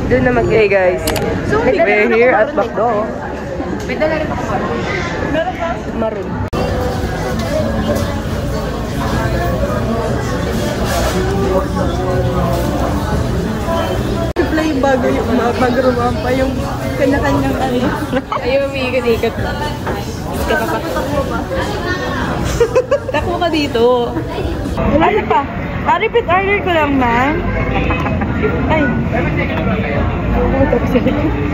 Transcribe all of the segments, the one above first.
Doon na mag-hey guys. We're here at McDo. May dala rin ako maroon. Meron ka? Maroon. Play bago yung mag-rumampa yung kanya-kanyang ano. Ayaw, umiikot-ikot lang. Takbo ba? Takbo ka dito. Ano pa? Repeat order ko lang, man. Ay.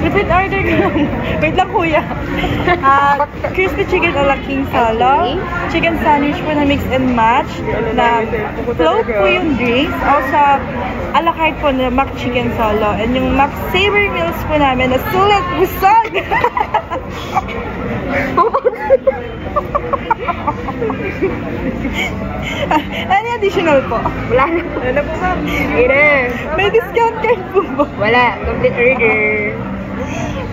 Repeat order ko lang. Wait lang, kuya. Crispy chicken ala king salo. Chicken sandwich po na mix and match. Na float po yung drinks. Also, a la carte po na mac chicken solo. And yung mac savory meals po namin na sulit busog. Ano additional po? Wala na. Ano po ba? Ire. May discount card po ba? Wala. Complete order.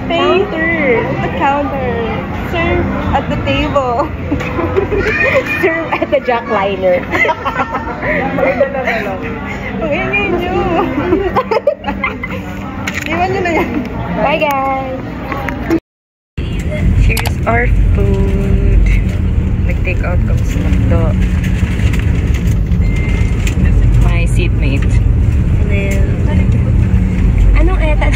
Counter. At the counter. Serve at the table. Serve at the jackliner. Ang ingay nyo. Iwan nyo na yan. Bye guys. Here's our food. Nag-take out kami sa McDo. My seatmate. And then, Anong eta?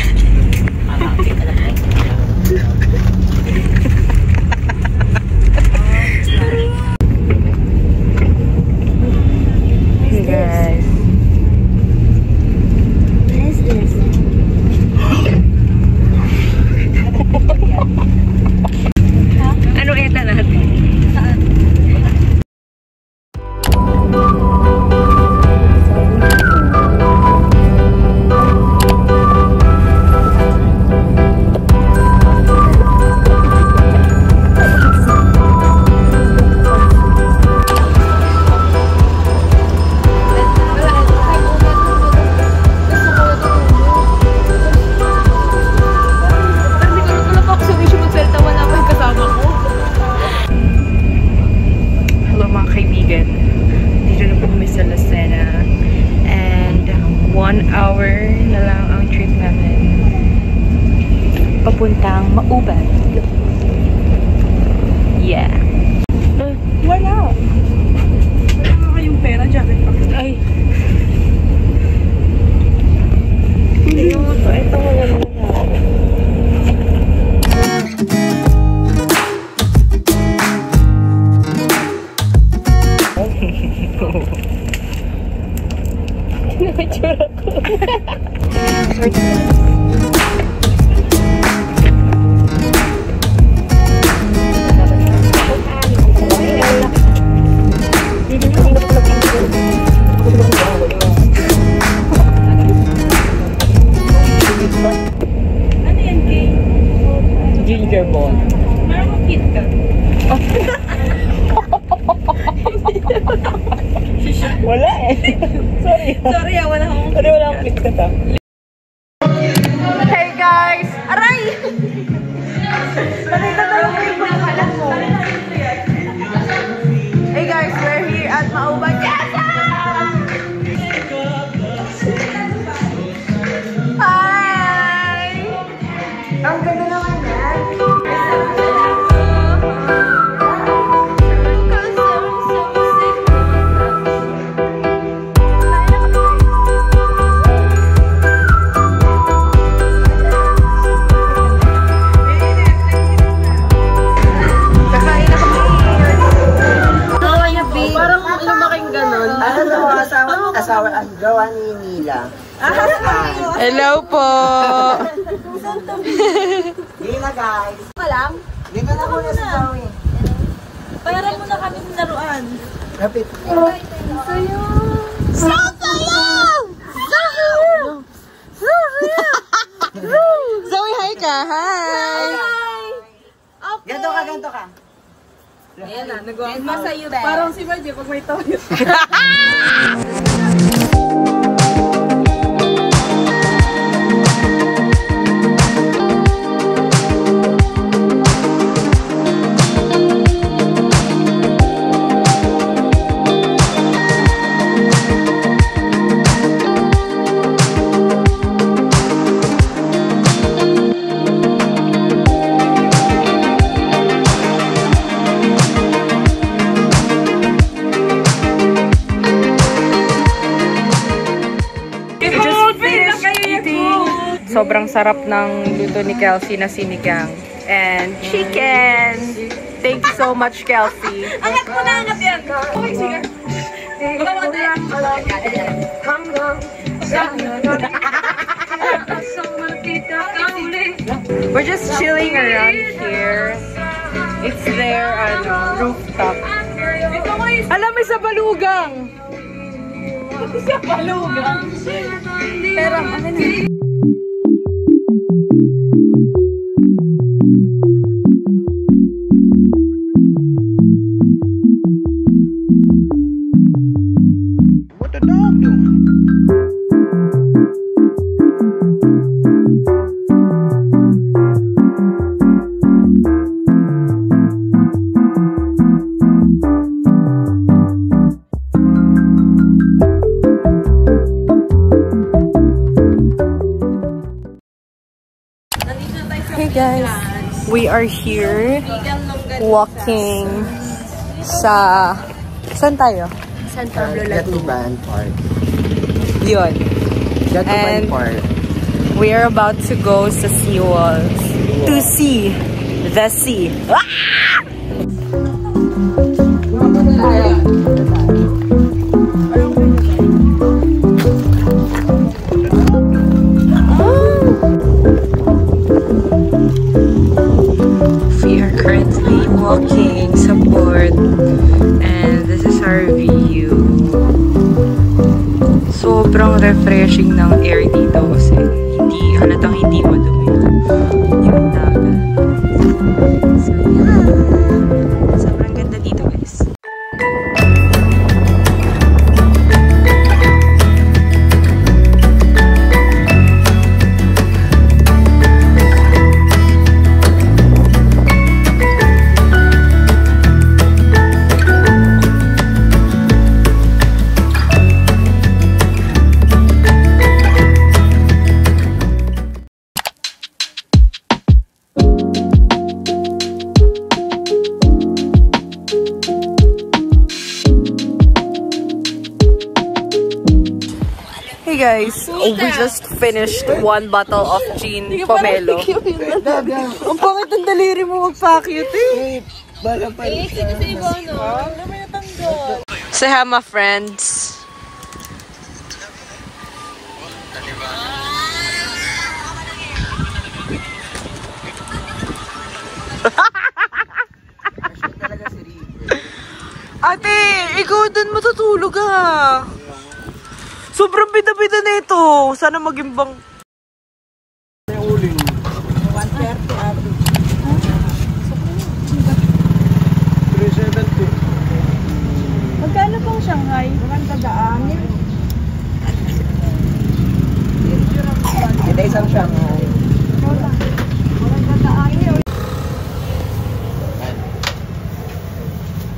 hey guys. What is this? Anong eta natin? Papuntang Mauban. Yeah. Wala. Wala nga kayong pera, jacket pa. Ay. Ito wala naman Nakitsura ko. Ano yan, Kay? ginger ball. Parang mag-kit ka. Wala eh. Sorry. Sorry wala akong... Sorry, wala akong click ka ta. Hey guys! Aray! Nakita na lang yung pagkalat mo. Hey guys, we're here at Mauban. Yes! Hi! Ang ganda naman yan. Asawa ang gawa ni Nila. Hello po! Nila guys. Pa lang? Dito na muna sa Zoe. Bayaran mo na kami ng laruan. Kapit. Zoe, hi ka! Hi! Ganto ka, ganto ka. Ayan na, nagawa sa'yo, Ben. Parang si Margie pag may toyo. sobrang sarap ng luto ni Kelsey na sinigang. And chicken! Thank you so much, Kelsey. Angat mo na, angat yan! Okay, sige. We're just chilling around here. It's their rooftop. Alam, may sa balugang! Sa balugang! Pero, ano na? What the dog doing? Hey guys, we are here walking sa... Saan tayo? San Pablo Laguna. Gatuban Park. Yun. Gatuban And Park. we are about to go sa seawalls to see the sea. We are currently walking sa port and this is our view. Sobrang refreshing ng air dito kasi halatang hindi madumi yung dagat. So yeah, sobrang ganda dito guys. Hey guys, we just finished one bottle of gin pomelo. Ang pangit ng daliri mo magpa-cute eh. Say hi my friends. Ate, ikaw dun matutulog ah. Sobrang bida-bida na ito. Sana maging bang... Uling. 130 ate. 370. Magkano pong Shanghai? 100. Ito isang Shanghai.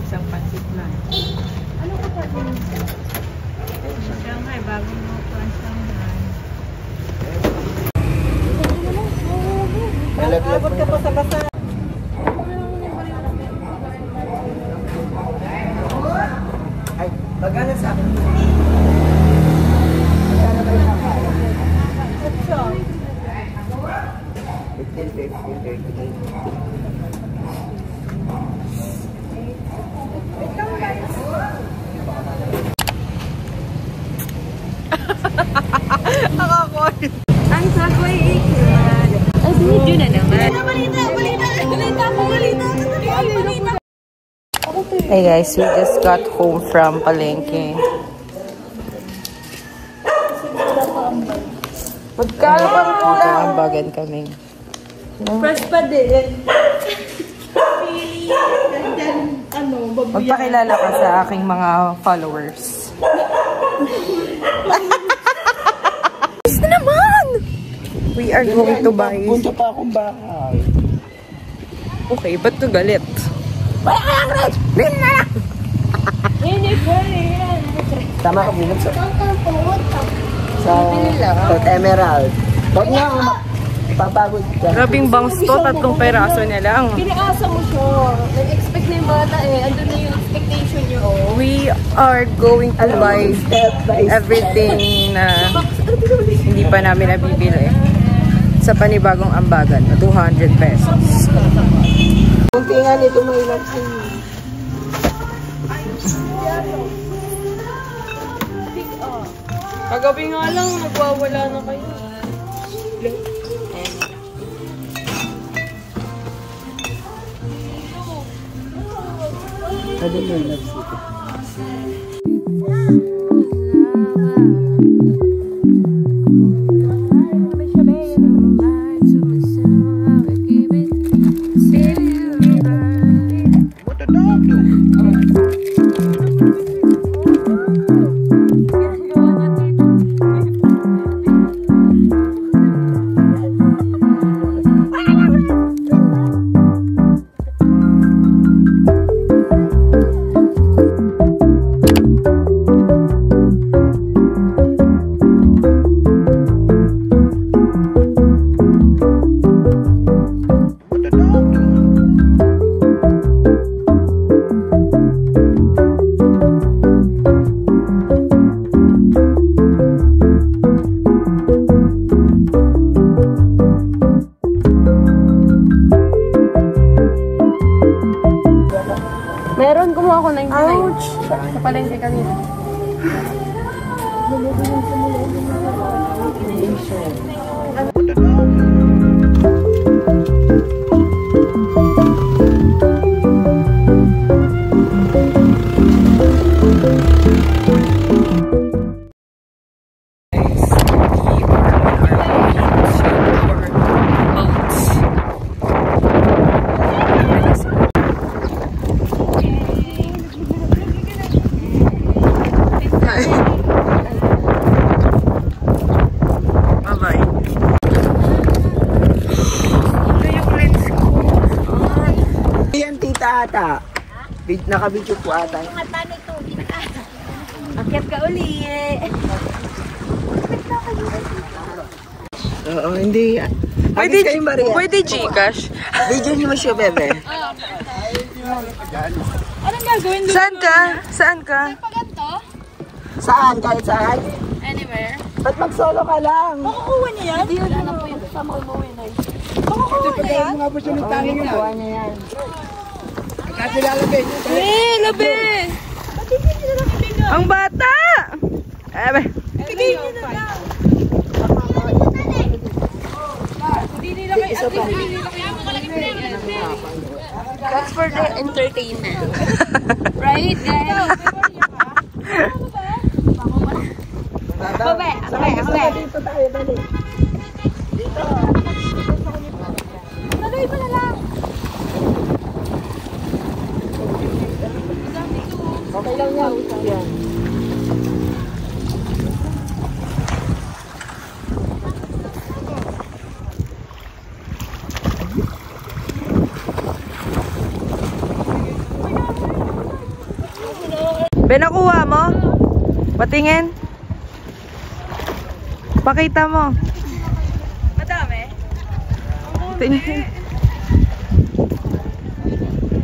Isang pansit lang. Ano ko sabi? Shanghai, bagong mo po ang Shanghai. Abot ka po sa basa. Ay, magkano sa akin? Ito. 15. Nakakot. Ang Subway ikan. Ay, video na naman. Balita. Hey guys, we just got home from Palengke. Magkaambagan kami. Fresh pa din. Pili. Magpakilala ka sa aking mga followers. Gusto naman! We are going to buy... Punta pa akong bahay. Okay, ba't to galit? Tama ka bunod sa... Sa Emerald. Huwag na, papagod ka. Grabing bangs to, 3 peraso niya lang. Pinaasa mo siya. Nag-expect na yung bata eh. Andun na yung expectation niyo. We are going to buy everything na hindi pa namin nabibili. sa panibagong ambagan na 200 pesos. Kunti nga nito may love sa'yo. Kagabi nga lang, nagwawala na kayo. Ano may love sa'yo? Meron, kumuha ko 99. Ouch! Sa palengke kanina. Ata. Naka-video po ata. Akyat ka uli. Oo, hindi. Pwede Gcash. Video niyo mo siya, bebe. Anong gagawin doon? Saan ka? Saan ka? Paganto? Saan? Kahit saan? Anywhere? Ba't mag-solo ka lang? Makukuha niya yan? Hindi, wala na po yung kasama ko umuwi na yun. Makukuha niya yan? Makukuha niya yan. Labi! Ang bata! Ebe. Bigay niyo na lang. That's for the entertainment. Right, guys? Dito tayo, dali. Lagay pa na lang. Okay lang yan. Yan. Nakuha mo? Patingin. Pakita mo. Madami. Tingin.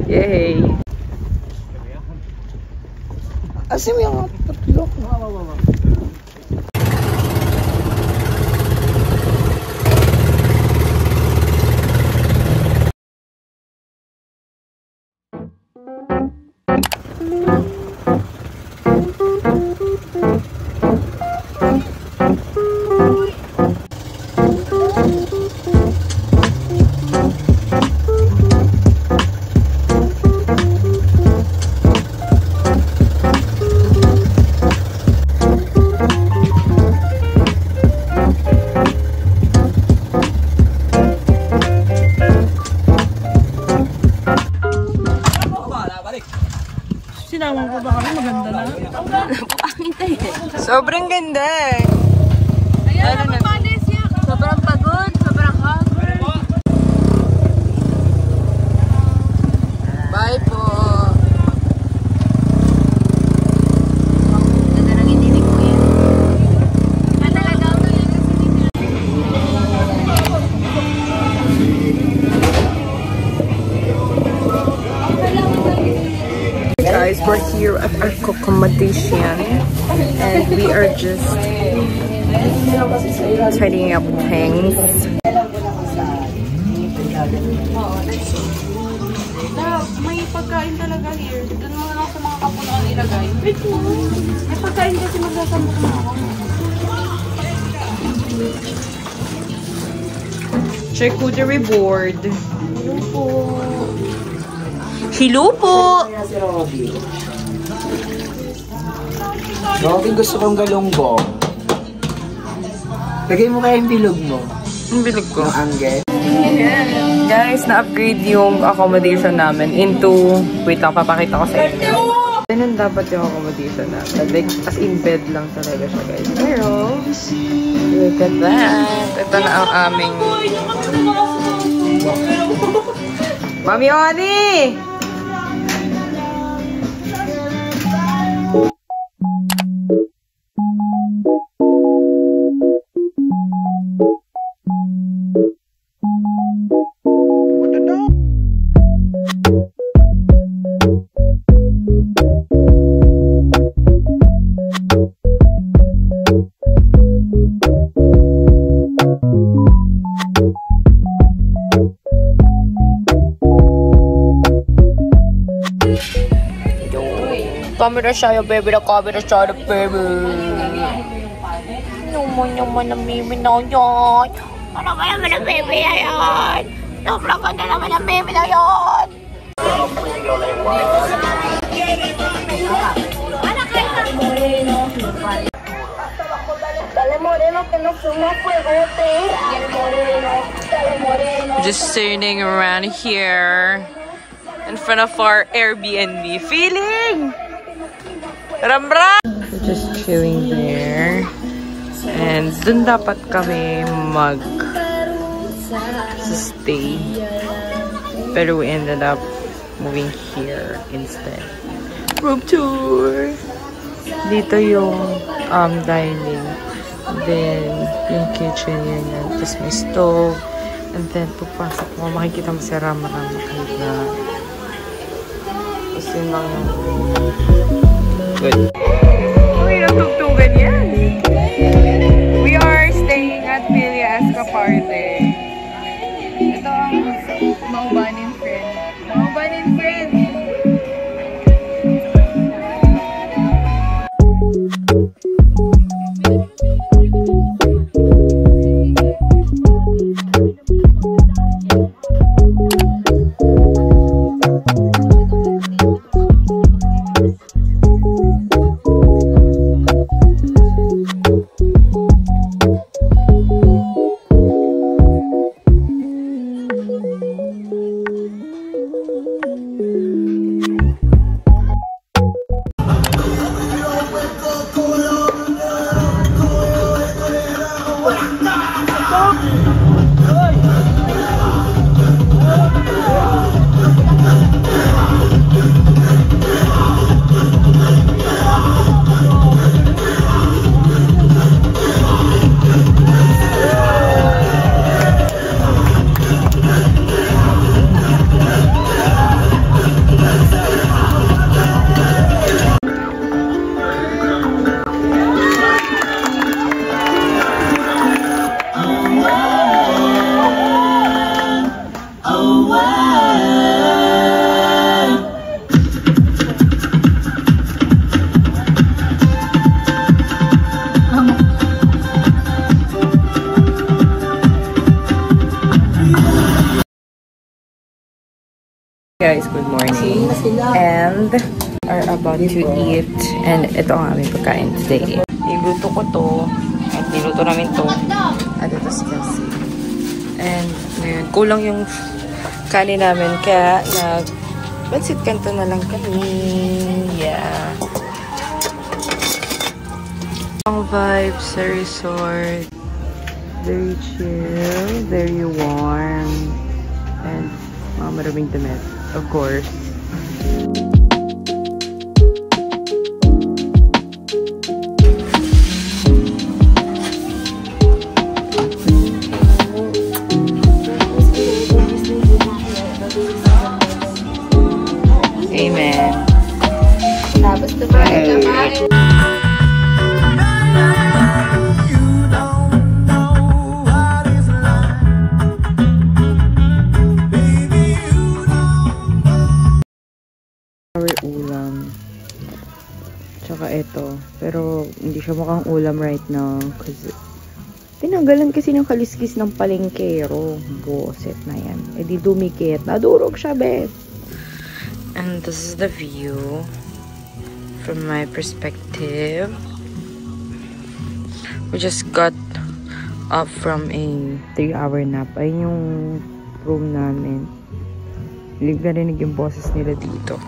Yay. Asim yung patlok. Sinama ko ba kami? Maganda na. Sobrang ganda eh. Ayan, napapanis niya. Sobrang pagod, sobrang hungry. Bye po. Ganda ng itinig mo yan. Talaga ako yan. Guys, we're here at our accommodation and we are just Tidying up things. May pagkain talaga here. Doon mo lang sa mga kapunuan nilagay. Wait mo. May pagkain kasi magsasamok na ako. Charcuterie board. Hello po. Hello po! Robby, gusto kong galunggong. Lagay mo kaya yung bilog mo. Ang bilog ko. Yung anggel. Guys, na-upgrade yung accommodation namin into... Wait lang, papakita ko sa inyo. Ganun dapat yung accommodation namin. Like, as in bed lang talaga siya, guys. Pero, look at that. Ito na ang aming... Mami Oni! Camera shy, baby. The camera shy, baby. Naman ang baby na yan. Ano ba naman ang baby na yan? Sobrang ganda naman ang baby na yan. Just standing around here in front of our Airbnb. Feeling! Rambra! We're just chilling there. And dun dapat kami mag-stay. Pero we ended up moving here instead. Room tour! Dito yung dining. Then, yung kitchen yun yan. Tapos may stove. And then, pagpasok mo, makikita mo si Ram-Ram kahit na tapos yun lang yung good. Uy, natugtugan yan! We are staying at Villa Escaparte. Ito ang Maubanin friend. Maubanin friend! Guys, good morning. And are about to eat. And ito ang aming pagkain today. Niluto ko to. At niluto namin to. At ito si Kelsey. And ngayon, kulang yung kanin namin. Kaya nag-pansit kanto na lang kami. Yeah. Ang vibes sa resort. Very chill. Very warm. And maraming damit. Of course. Amen. Tapos ito pa Hindi siya mukhang ulam right now. Kasi tinanggalan kasi ng kaliskis ng palengkero. Boset na yan. E di dumikit. Nadurog siya, bes. And this is the view from my perspective. We just got up from a 3-hour nap. Ayun yung room namin. Hindi narinig yung boses nila dito.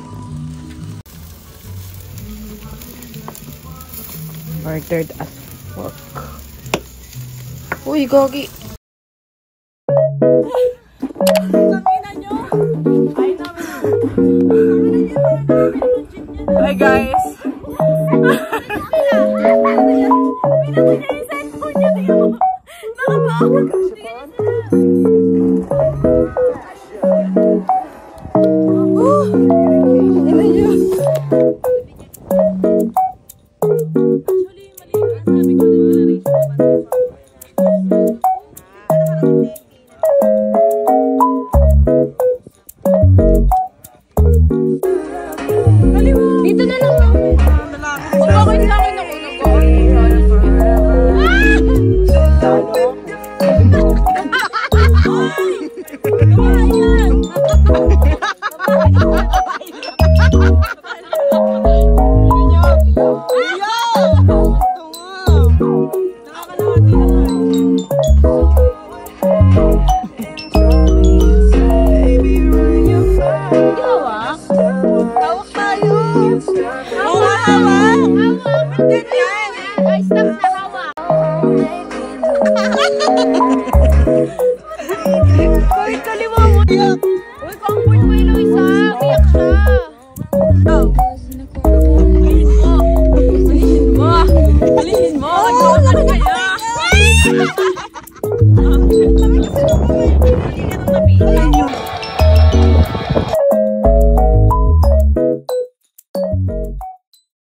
Ordered as fuck. Uy, gogi. Hi guys! Dito na lang kami. Bakit lang ako Uy, comfort mo yung Luisa!